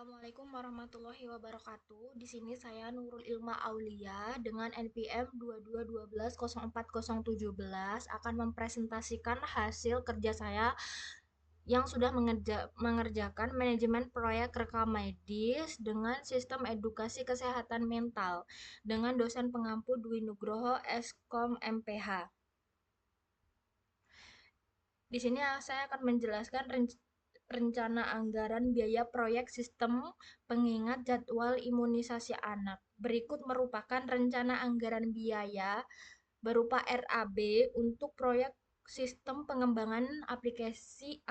Assalamualaikum warahmatullahi wabarakatuh. Di sini saya Nurul Ilma Aulia dengan NPM 22120417 akan mempresentasikan hasil kerja saya yang sudah mengerjakan manajemen proyek rekam medis dengan sistem edukasi kesehatan mental dengan dosen pengampu Dwi Nugroho Eskom MPH. Di sini saya akan menjelaskan rencana anggaran biaya proyek sistem pengingat jadwal imunisasi anak. Berikut merupakan rencana anggaran biaya berupa RAB untuk proyek sistem pengembangan aplikasi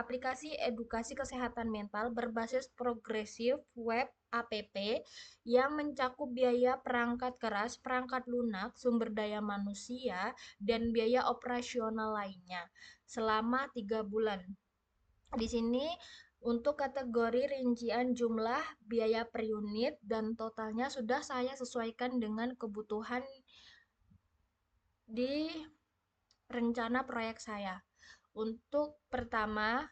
edukasi kesehatan mental berbasis progresif web APP yang mencakup biaya perangkat keras, perangkat lunak, sumber daya manusia, dan biaya operasional lainnya selama 3 bulan. Di sini untuk kategori rincian jumlah biaya per unit dan totalnya sudah saya sesuaikan dengan kebutuhan di rencana proyek saya. Untuk pertama,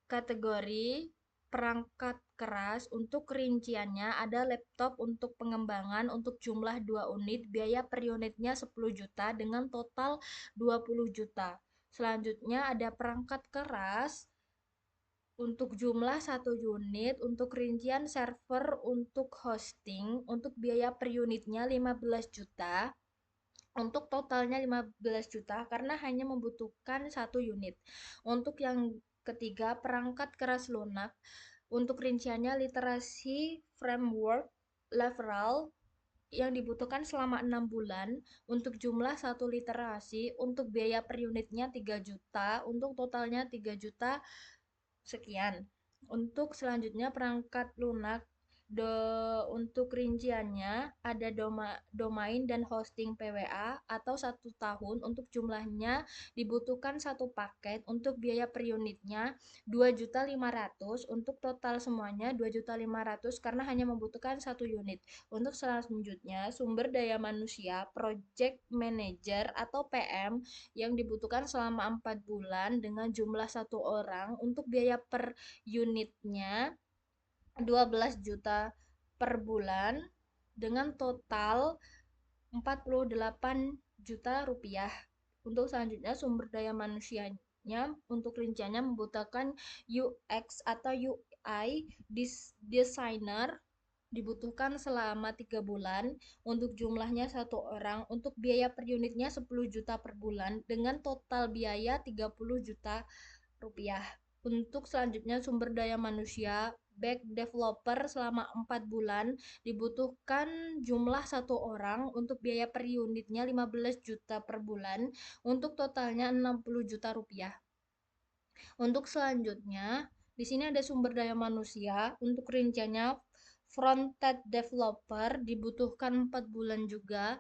kategori perangkat keras untuk rinciannya ada laptop untuk pengembangan untuk jumlah 2 unit, biaya per unitnya 10 juta dengan total 20 juta. Selanjutnya ada perangkat keras untuk jumlah 1 unit, untuk rincian server untuk hosting, untuk biaya per unitnya 15 juta, untuk totalnya 15 juta karena hanya membutuhkan 1 unit. Untuk yang ketiga, perangkat keras lunak, untuk rinciannya literasi framework level yang dibutuhkan selama 6 bulan untuk jumlah 1 literasi, untuk biaya per unitnya 3 juta, untuk totalnya 3 juta sekian. Untuk selanjutnya perangkat lunak untuk rinciannya ada domain dan hosting PWA atau 1 tahun untuk jumlahnya dibutuhkan 1 paket untuk biaya per unitnya 2.500.000 untuk total semuanya 2.500.000 karena hanya membutuhkan 1 unit. Untuk selanjutnya sumber daya manusia project manager atau PM yang dibutuhkan selama 4 bulan dengan jumlah 1 orang untuk biaya per unitnya 12 juta per bulan dengan total 48 juta rupiah. Untuk selanjutnya sumber daya manusianya untuk rinciannya membutuhkan UX atau UI designer dibutuhkan selama 3 bulan untuk jumlahnya 1 orang untuk biaya per unitnya 10 juta per bulan dengan total biaya 30 juta rupiah. Untuk selanjutnya sumber daya manusia back developer selama 4 bulan dibutuhkan jumlah 1 orang untuk biaya per unitnya 15 juta per bulan untuk totalnya 60 juta rupiah. Untuk selanjutnya di sini ada sumber daya manusia untuk rinciannya front-end developer dibutuhkan 4 bulan juga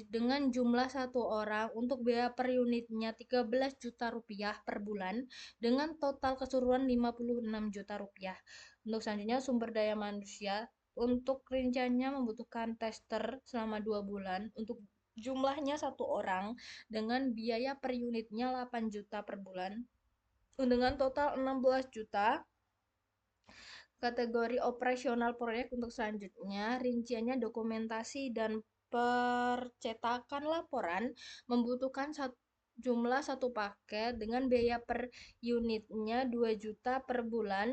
dengan jumlah 1 orang untuk biaya per unitnya 13 juta rupiah per bulan dengan total keseluruhan 56 juta rupiah. Untuk selanjutnya sumber daya manusia untuk rinciannya membutuhkan tester selama 2 bulan untuk jumlahnya 1 orang dengan biaya per unitnya 8 juta per bulan dengan total 16 juta. Kategori operasional proyek untuk selanjutnya, rinciannya dokumentasi dan percetakan laporan membutuhkan jumlah 1 paket dengan biaya per unitnya 2 juta per bulan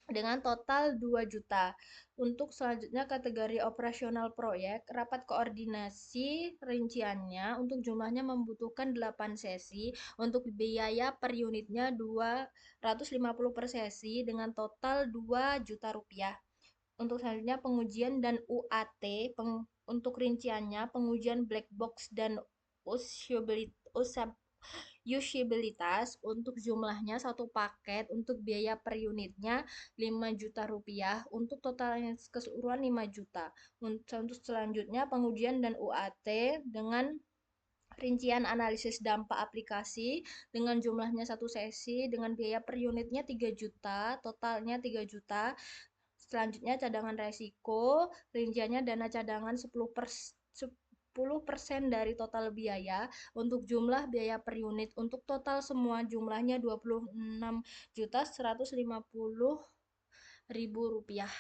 dengan total 2 juta. Untuk selanjutnya kategori operasional proyek, rapat koordinasi rinciannya untuk jumlahnya membutuhkan 8 sesi, untuk biaya per unitnya 250 per sesi dengan total 2 juta rupiah. Untuk selanjutnya pengujian dan UAT, untuk rinciannya pengujian black box dan usabilitas untuk jumlahnya 1 paket untuk biaya per unitnya 5 juta rupiah untuk totalnya keseluruhan 5 juta. Untuk selanjutnya pengujian dan UAT dengan rincian analisis dampak aplikasi dengan jumlahnya 1 sesi dengan biaya per unitnya 3 juta, totalnya 3 juta. Selanjutnya cadangan resiko, rinciannya dana cadangan 10% dari total biaya untuk jumlah biaya per unit untuk total semua jumlahnya 26.150.000 rupiah.